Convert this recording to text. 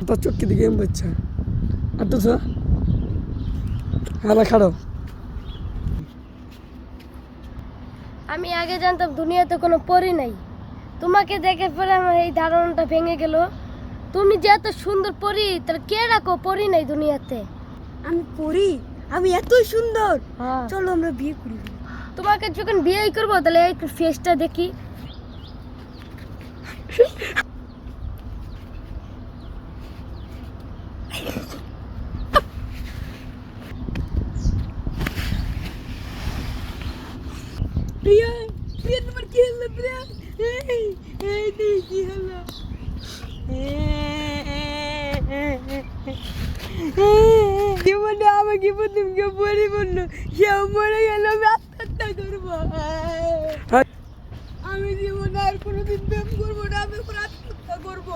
তোর চোখকে দিকে এম বাচ্চা আর তো হ্যাঁ খাড়ো। আমি আগে জানতাম দুনিয়াতে কোনো পরি নাই, তোমাকে দেখে পরে আমার এই ধারণাটা ভেঙে গেল। তুমি যে এত সুন্দর পরি, তাহলে কে রাখো পরি নাই দুনিয়াতে? আমি পড়ি, আমি এতই সুন্দর। হ্যাঁ। চলো আমরা বিয়ে করি। তোমাকে যখন বিয়ে করবো তাহলে একটু ফেসটা দেখি। প্রিয়া, প্রিয়া তোমার কি হলো প্রিয়া? এই এই কি হলো? জীবনে আমাকে প্রথম কেউ পরি বললো, সেও মরে গেল, আমি আত্মহত্যা করবো। আমি জীবনে আর কোনোদিন প্রেম করবো না, আমি এখন আত্মহত্যা করবো।